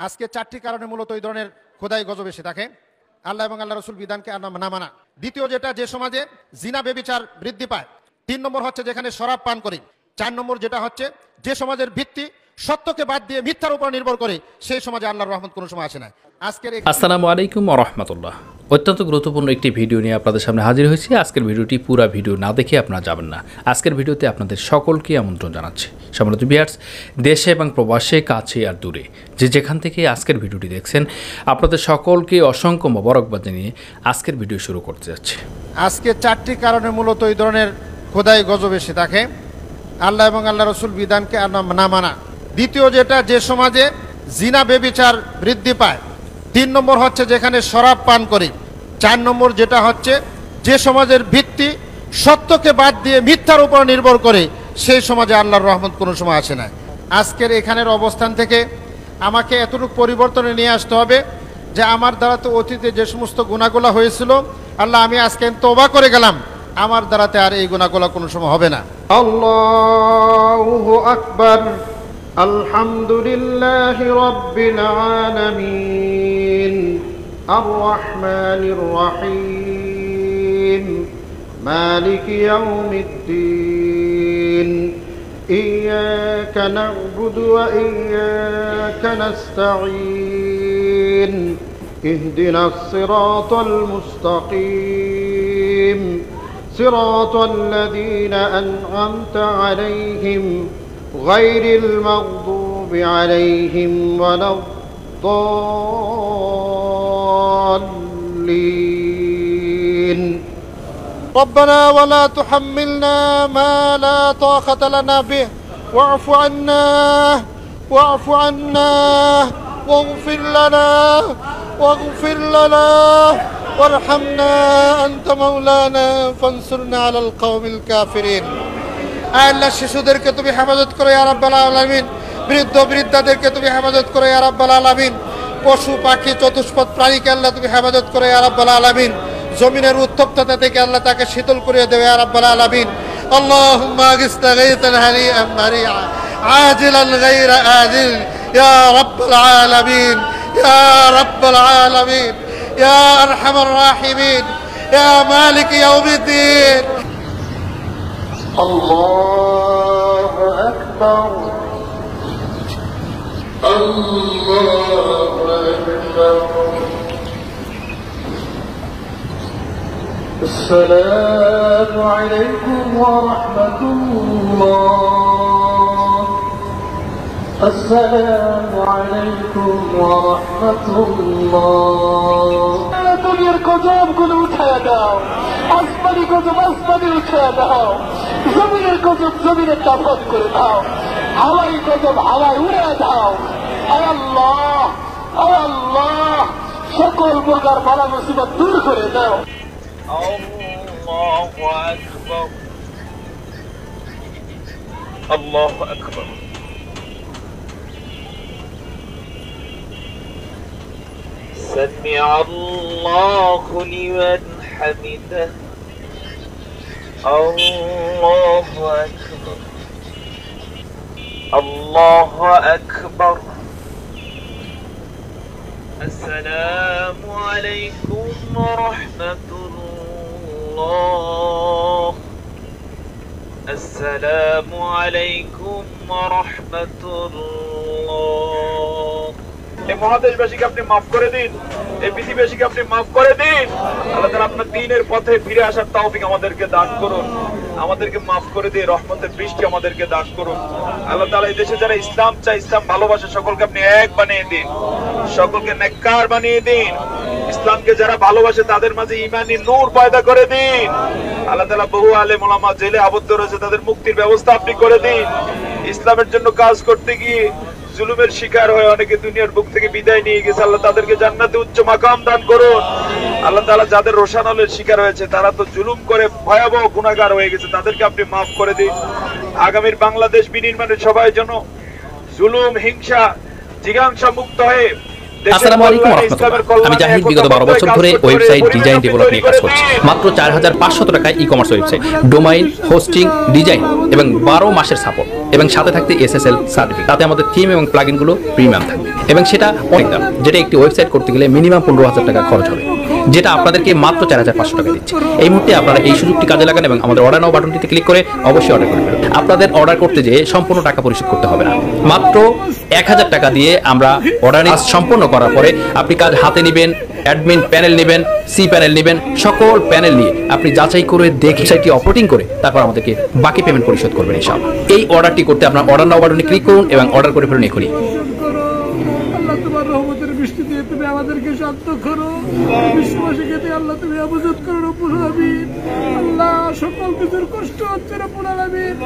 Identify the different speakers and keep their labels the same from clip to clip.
Speaker 1: আজকে চারটি কারণে মূলত এই ধরনের খোদাই গজব এসে থাকে। আল্লাহ এবং আল্লাহ রসুল বিধানকে না মানা। দ্বিতীয় যেটা, যে সমাজে জিনা ব্যভিচার বৃদ্ধি পায়। 3 নম্বর হচ্ছে যেখানে শরাব পান করি। 4 নম্বর যেটা হচ্ছে যে সমাজের ভিত্তি সত্যকে বাদ দিয়ে মিথ্যার উপর নির্ভর করে, সেই সমাজে আল্লাহর রহমত কোনো সময় আসে না।
Speaker 2: আসসালামু আলাইকুম ওয়া রাহমাতুল্লাহ। অত্যন্ত গুরুত্বপূর্ণ একটি ভিডিও নিয়ে আপনাদের সামনে হাজির হয়েছি। আজকের ভিডিওটি পুরো ভিডিও না দেখে আপনারা যাবেন না। আজকের ভিডিওতে আপনাদের সকলকে আমন্ত্রণ জানাচ্ছি। সম্মানিত ভিউয়ার্স, দেশে এবং প্রবাসে, কাছে আর দূরে যে যেখান থেকে আজকের ভিডিওটি দেখছেন, আপনাদের সকলকে অসংখ্য মোবারকবাদ জানিয়ে আজকের ভিডিও শুরু করতে যাচ্ছি।
Speaker 1: আজকে 4টি কারণে মূলত এই ধরনের খোদাই গজব এসে থাকে। আল্লাহ এবং আল্লাহ রসুল বিধানকে না মানা। দ্বিতীয় যেটা, যে সমাজে জিনা ব্যভিচার বৃদ্ধি পায়। 3 নম্বর হচ্ছে যেখানে শরাব পান করি। 4 নম্বর যেটা হচ্ছে যে সমাজের ভিত্তি সত্যকে বাদ দিয়ে মিথ্যার উপর নির্ভর করে, সেই সমাজে আল্লাহর রহমত কোনো সময় আসে না। আজকের এখানের অবস্থান থেকে আমাকে এতটুকু পরিবর্তনে নিয়ে আসতে হবে যে আমার দ্বারা তো অতীতে যে সমস্ত গুনাহগুলো হয়েছিল, আল্লাহ আমি আজকে তওবা করে গেলাম, আমার দ্বারাতে আর এই গুনাহগুলো কোনো সময় হবে না।
Speaker 3: আল্লাহু আকবার। আলহামদুলিল্লাহি রাব্বিল আলামিন আর রহমানির রহিম মালিকি ইয়াউমিদ্দিন ইয়্যাকা না'বুদু ওয়া ইয়্যাকা নাস্তাঈন ইহদিনাস সিরাতাল মুস্তাকিম সিরাতাল লাযীনা আন'আমতা আলাইহিম غير المغضوب عليهم ولا الضالين ربنا ولا تحملنا ما لا طاقة لنا به واعف عنا واغفر لنا وارحمنا أنت مولانا فانصرنا على القوم الكافرين। আল্লাহ, শিশুদেরকে তুমি হেফাজত করো ইয়া রাব্বাল আলামিন। বৃদ্ধ বৃদ্ধাদেরকে তুমি হেফাজত করো ইয়া রাব্বাল আলামিন। পশু পাখি চতুষ্পদ প্রাণীকে আল্লাহ তুমি হেফাজত করো ইয়া রাব্বাল আলামিন। জমিনের উত্তপ্ততা থেকে আল্লাহ তাকে শীতল করে দেবে ইয়া রাব্বাল আলামিন। আল্লাহুম্মা আগিসনা গায়তান হানিআন মারিআ আজিলান গায়রা আজিল ইয়া রাব্বাল আলামিন, ইয়া রাব্বাল আলামিন, ইয়া আরহামার রাহিমিন, ইয়া মালিক ইয়াউমিদ্দিন। الله أكبر الله أكبر السلام عليكم ورحمة الله السلام عليكم ورحمة الله দুনিয়ার গজবগুলো উঠায়া দাও, আসমানি গজব আসমানি উঠায়া দাও, জমিনের গজব জমিনে দাফন করে দাও, হাওয়াই গজব হাওয়ায় উড়ে দাও। আয় আল্লাহ, আয় আল্লাহ, সকল প্রকার বালা মুসিবত দূর করে দাও। আল্লাহু আকবার, আল্লাহু আকবার। سمع الله لمن حمده الله أكبر الله أكبر السلام عليكم ورحمة الله السلام عليكم ورحمة الله। এই মহাদেশবাসীকে আপনি মাফ করে দিন, এই পৃথিবীবাসীকে আপনি মাফ করে দিন। আল্লাহ তাআলা আপনার দ্বীনের পথে ফিরে আসার তৌফিক আমাদেরকে দান করুন, আমাদেরকে মাফ করে দিয়ে রহমতের বৃষ্টি আমাদেরকে দান করুন। আল্লাহ তাআলা এই দেশে যারা ইসলাম চায়, ইসলাম ভালোবাসে, সকলকে আপনি এক বানিয়ে দিন, সকলকে নেককার বানিয়ে দিন। ইসলামকে যারা ভালোবাসে তাদের মাঝে ঈমানি নূর পয়দা করে দিন। আল্লাহ তাআলা বহু আলেম ওলামা জেলে আবদ্ধ রয়েছে, তাদের মুক্তির ব্যবস্থা আপনি করে দিন। ইসলামের জন্য কাজ করতে গিয়ে জুলুমের শিকার হয়ে অনেকে দুনিয়ার বুক থেকে বিদায় নিয়ে গেছে, আল্লাহ তাদেরকে জান্নাতে উচ্চ মাকাম দান করুন। আল্লাহ তাআলা যাদের রোশানলের শিকার হয়েছে, তারা তো জুলুম করে ভয়াবহ গুনাহগার হয়ে গেছে, তাদেরকে আপনি মাফ করে দিন। আগামীর বাংলাদেশ বিনির্মাণের সবাই যেন জুলুম হিংসা জিজ্ঞাসা মুক্ত হয়ে।
Speaker 2: আসসালামু আলাইকুম ওয়া রাহমাতুল্লাহ। আমি জাহিদ বিগত 12 বছর ধরে ওয়েবসাইট ডিজাইন ডেভেলপ নিয়ে কাজ করছি। মাত্র 4500 টাকায় e commerce website, domain, hosting, design এবং 12 মাসের সাপোর্ট এবং সাথে থাকতে এসএসএল সার্টিফিকেট। তাতে আমাদের থিম এবং প্লাগইনগুলো প্রিমিয়াম থাকবে। এবং সেটা অনেক দাম, যেটা একটি ওয়েবসাইট করতে গেলে মিনিমাম 15,000 টাকা খরচ হবে, যেটা আপনাদেরকে মাত্র 4,500 টাকা দিচ্ছে। এই মুহূর্তে আপনারা এই সুযোগটি কাজে লাগান এবং আমাদের অর্ডার নাও বাটনটিতে ক্লিক করে অবশ্যই অর্ডার করে ফেলুন। আপনাদের অর্ডার করতে যেয়ে সম্পূর্ণ টাকা পরিশোধ করতে হবে না, মাত্র 1,000 টাকা দিয়ে আমরা অর্ডার সম্পূর্ণ করার পরে আপনি কাজ হাতে নেবেন, অ্যাডমিন প্যানেল নেবেন, সি প্যানেল নেবেন, সকল প্যানেল নিয়ে আপনি যাচাই করে দেখে সাইটটি অপারেটিং করে তারপর আমাদেরকে বাকি পেমেন্ট পরিশোধ করবেন ইনশাআল্লাহ। এই অর্ডারটি করতে আপনার অর্ডার নাও বাটনে ক্লিক করুন এবং অর্ডার করে ফেলুন এখনই।
Speaker 4: আল্লাহ তোমার রহমতের বৃষ্টি দিয়ে তুমি আমাদেরকে শান্ত করো, বিশ্ববাসীকে আল্লাহ তুমি আবুজত করো রব্বুল আলামিন। আল্লাহ সকল কিছুর কষ্ট হচ্ছে রব্বুল আলামিন।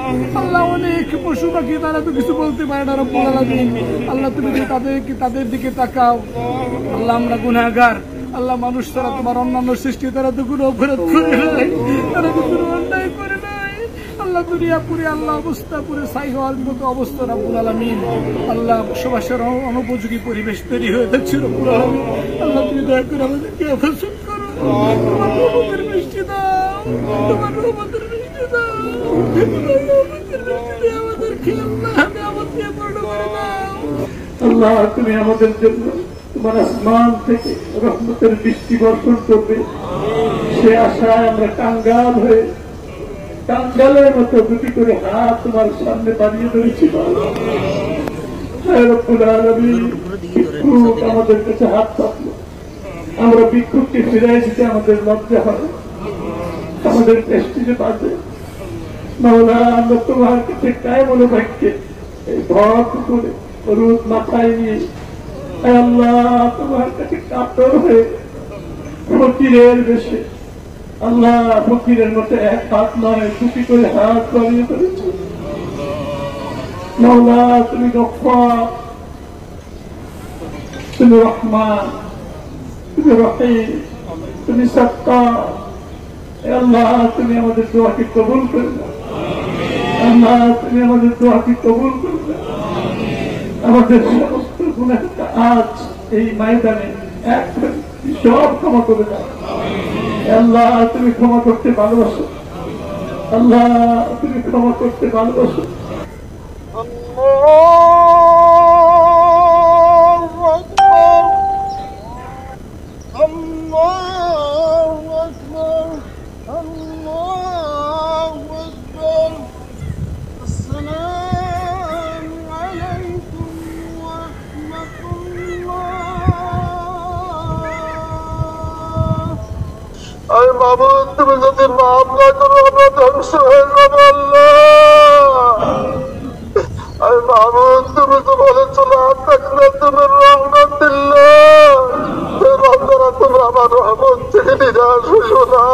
Speaker 4: আল্লাহ অনেক পশু পাখি তারা তো কিছু বলতে পারে না রব্বুল আলামিন। আল্লাহ তুমি তাদের দিকে তাকাও। আল্লাহ আমরা গুনাহগার, আল্লাহ মানুষ তারা তোমার অন্যান্য সৃষ্টি তারা তো কোনো অপরাধ করে নাই, তারা তো কোনো অন্যায় করে নাই। আল্লাহ দুনিয়া পুরে আল্লাহ অবস্থা পুরে ছাই হওয়ার মতো অবস্থা রব্বুল আলামিন। আল্লাহ বসবাসের অনুপযোগী পরিবেশ তৈরি হয়ে যাচ্ছে রব্বুল আলামিন। আল্লাহ তুমি দয়া করে আমাদেরকে হেফাজত করো, তোমার রহমতের বৃষ্টি দাও, তোমার রহমতের বৃষ্টি দাও, তোমার রহমতের বৃষ্টি দিয়ে আমাদেরকে আল্লাহ নিয়ামতে পূর্ণ করে দাও। আল্লাহ তুমি আমাদের জন্য তোমার আসমান থেকে রহমতের বৃষ্টি বর্ষণ করবে, সে আশায় আমরা কাঙ্গাল হয়ে কাঙ্গালের মতো দুটি করে হাত তোমার সামনে বাড়িয়ে ধরেছি। আমাদের কাছে হাত পাতলো, আমরা বিক্ষোভকে ফিরাই দিতে আমাদের লজ্জা হবে, আমাদের প্রেস্টিজে বাজে। মাওলা আমরা তোমার কাছে কায়ে মনে বাক্যে এই ভর করে রোদ মাথায় নিয়ে আল্লাহ তোমার কাছে কাতর হয়ে ফকিরের বেশে আল্লাহ ফকিরের মতো এক হাত নয় দুটি করে হাত বাড়িয়ে ধরেছে। মাওলা তুমি গফফার, তুমি রহমান, তুমি রহিম, তুমি সত্তার। আল্লাহ তুমি আমাদের দোয়াকে কবুল করে নাও, আল্লাহ তুমি আমাদের দোয়াকে কবুল করে নাও। আমাদের সমস্ত গুনাহ আজ এই ময়দানে এক সব ক্ষমা করে দাও। আল্লাহ তুমি ক্ষমা করতে ভালোবাসো, আল্লাহ তুমি ক্ষমা করতে ভালোবাসো।
Speaker 5: আরে মাবুদ তুমি যদি মাফ না করো আমরা ধ্বংস হয়ে যাবো আল্লাহ। আরে মাবুদ তুমি তো বলেছো না থাকলে তুমি রহমত দিল্লা, বান্দারা তোমরা আমার রহমত থেকে নিরাশ হইও না।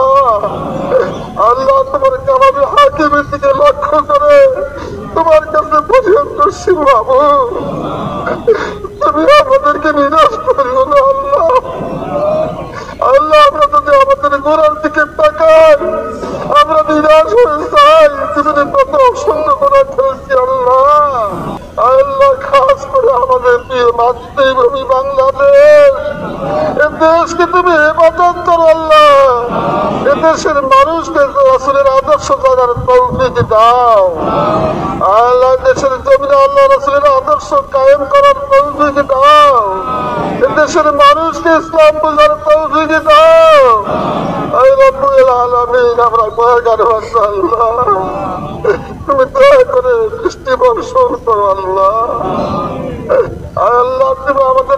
Speaker 5: আল্লাহ তোমার কালামে হাকিমের দিকে লক্ষ্য করে তোমার কাছে পরিহার করছি মাবুদ, তুমি আমাদেরকে নিরাশ করিও না আল্লাহ। আল্লাহ আমরা যদি আমাদের গোড়ার দিকে তাকাই আমরা নিরাশ হয়ে যাই, জীবনে কত অসংখ্য গোড়া খেলছি আল্লাহ। আল্লাহ খাস করে আমাদের প্রিয় মাতৃভূমি বাংলাদেশ, এ দেশকে তুমি হেফাজত করো আল্লাহ। এ দেশের মানুষকে রাসূলের আদর্শ জানার তৌফিক দাও আল্লাহ। দেশের জমিনে আল্লাহ রাসূলের আদর্শ কায়েম করার তৌফিক দাও। এ দেশের মানুষকে ইসলাম বোঝার তৌফিক দাও। আয় রব্বুল আলামিন আমরা গুনাহগার আল্লাহ, তুমি দয়া করে বৃষ্টি বর্ষণ করো আল্লাহ। আল্লাহ তুমি আমাদের